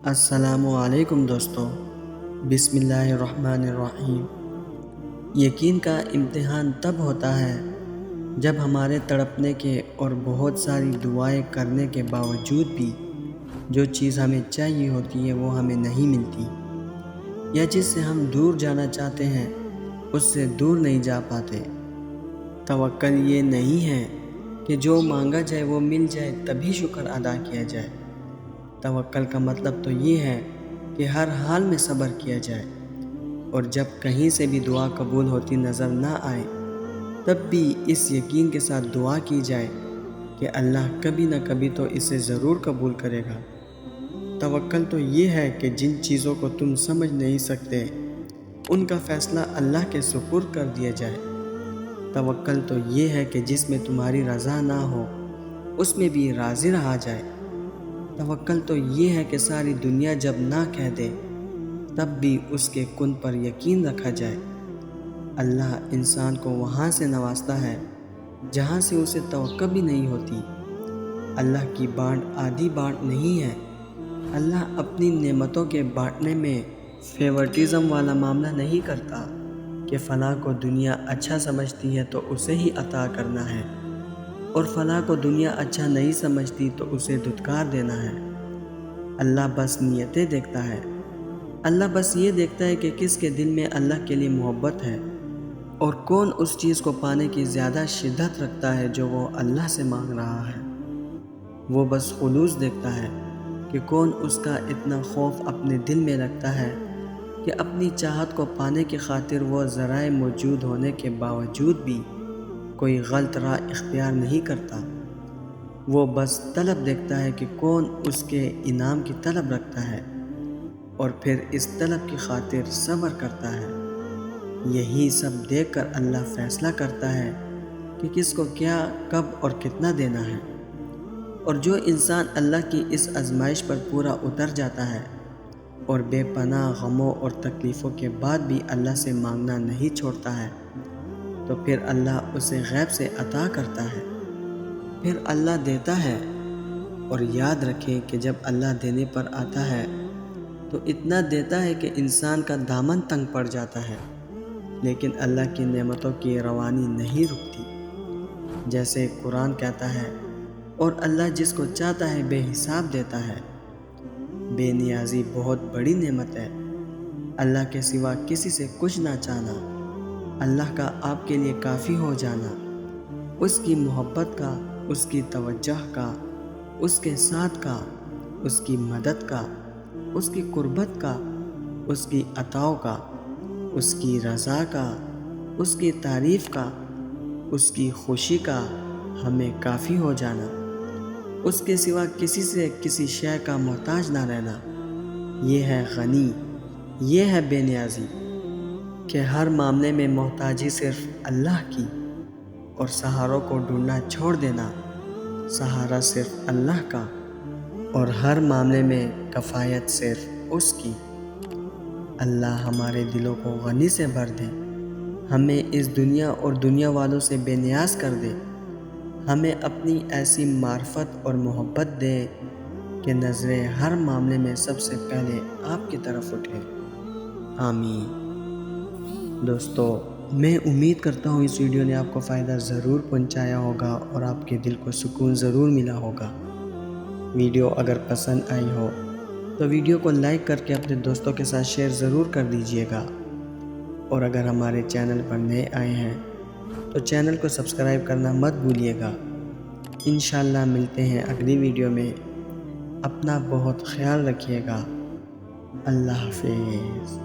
السلام علیکم دوستو، بسم اللہ الرحمن الرحیم۔ یقین کا امتحان تب ہوتا ہے جب ہمارے تڑپنے کے اور بہت ساری دعائیں کرنے کے باوجود بھی جو چیز ہمیں چاہیے ہوتی ہے وہ ہمیں نہیں ملتی، یا جس سے ہم دور جانا چاہتے ہیں اس سے دور نہیں جا پاتے۔ توکل یہ نہیں ہے کہ جو مانگا جائے وہ مل جائے تبھی شکر ادا کیا جائے۔ توکل کا مطلب تو یہ ہے کہ ہر حال میں صبر کیا جائے، اور جب کہیں سے بھی دعا قبول ہوتی نظر نہ آئے تب بھی اس یقین کے ساتھ دعا کی جائے کہ اللہ کبھی نہ کبھی تو اسے ضرور قبول کرے گا۔ توکل تو یہ ہے کہ جن چیزوں کو تم سمجھ نہیں سکتے ان کا فیصلہ اللہ کے سپرد کر دیا جائے۔ توکل تو یہ ہے کہ جس میں تمہاری رضا نہ ہو اس میں بھی راضی رہا جائے۔ توکل تو یہ ہے کہ ساری دنیا جب نہ کہہ دے تب بھی اس کے کن پر یقین رکھا جائے۔ اللہ انسان کو وہاں سے نوازتا ہے جہاں سے اسے توقع بھی نہیں ہوتی۔ اللہ کی بانٹ آدھی بانٹ نہیں ہے۔ اللہ اپنی نعمتوں کے بانٹنے میں فیورٹزم والا معاملہ نہیں کرتا کہ فلاں کو دنیا اچھا سمجھتی ہے تو اسے ہی عطا کرنا ہے، اور فلاں کو دنیا اچھا نہیں سمجھتی تو اسے دھتکار دینا ہے۔ اللہ بس نیتیں دیکھتا ہے۔ اللہ بس یہ دیکھتا ہے کہ کس کے دل میں اللہ کے لیے محبت ہے، اور کون اس چیز کو پانے کی زیادہ شدت رکھتا ہے جو وہ اللہ سے مانگ رہا ہے۔ وہ بس خلوص دیکھتا ہے کہ کون اس کا اتنا خوف اپنے دل میں رکھتا ہے کہ اپنی چاہت کو پانے کی خاطر وہ ذرائع موجود ہونے کے باوجود بھی کوئی غلط راہ اختیار نہیں کرتا۔ وہ بس طلب دیکھتا ہے کہ کون اس کے انعام کی طلب رکھتا ہے اور پھر اس طلب کی خاطر صبر کرتا ہے۔ یہی سب دیکھ کر اللہ فیصلہ کرتا ہے کہ کس کو کیا، کب اور کتنا دینا ہے۔ اور جو انسان اللہ کی اس آزمائش پر پورا اتر جاتا ہے اور بے پناہ غموں اور تکلیفوں کے بعد بھی اللہ سے مانگنا نہیں چھوڑتا ہے تو پھر اللہ اسے غیب سے عطا کرتا ہے، پھر اللہ دیتا ہے۔ اور یاد رکھیں کہ جب اللہ دینے پر آتا ہے تو اتنا دیتا ہے کہ انسان کا دامن تنگ پڑ جاتا ہے، لیکن اللہ کی نعمتوں کی روانی نہیں رکتی۔ جیسے قرآن کہتا ہے، اور اللہ جس کو چاہتا ہے بے حساب دیتا ہے۔ بے نیازی بہت بڑی نعمت ہے۔ اللہ کے سوا کسی سے کچھ نہ چاہنا، اللہ کا آپ کے لیے کافی ہو جانا، اس کی محبت کا، اس کی توجہ کا، اس کے ساتھ کا، اس کی مدد کا، اس کی قربت کا، اس کی عطاؤں کا، اس کی رضا کا، اس کی تعریف کا، اس کی خوشی کا ہمیں کافی ہو جانا، اس کے سوا کسی سے کسی شے کا محتاج نہ رہنا۔ یہ ہے غنی، یہ ہے بے نیازی کہ ہر معاملے میں محتاجی صرف اللہ کی، اور سہاروں کو ڈھونڈنا چھوڑ دینا، سہارا صرف اللہ کا، اور ہر معاملے میں کفایت صرف اس کی۔ اللہ ہمارے دلوں کو غنی سے بھر دے، ہمیں اس دنیا اور دنیا والوں سے بے نیاز کر دے، ہمیں اپنی ایسی معرفت اور محبت دے کہ نظریں ہر معاملے میں سب سے پہلے آپ کی طرف اٹھے۔ آمین۔ دوستو، میں امید کرتا ہوں اس ویڈیو نے آپ کو فائدہ ضرور پہنچایا ہوگا اور آپ کے دل کو سکون ضرور ملا ہوگا۔ ویڈیو اگر پسند آئی ہو تو ویڈیو کو لائک کر کے اپنے دوستوں کے ساتھ شیئر ضرور کر دیجیے گا، اور اگر ہمارے چینل پر نئے آئے ہیں تو چینل کو سبسکرائب کرنا مت بھولیے گا۔ انشاءاللہ ملتے ہیں اگلی ویڈیو میں۔ اپنا بہت خیال رکھیے گا۔ اللہ حافظ۔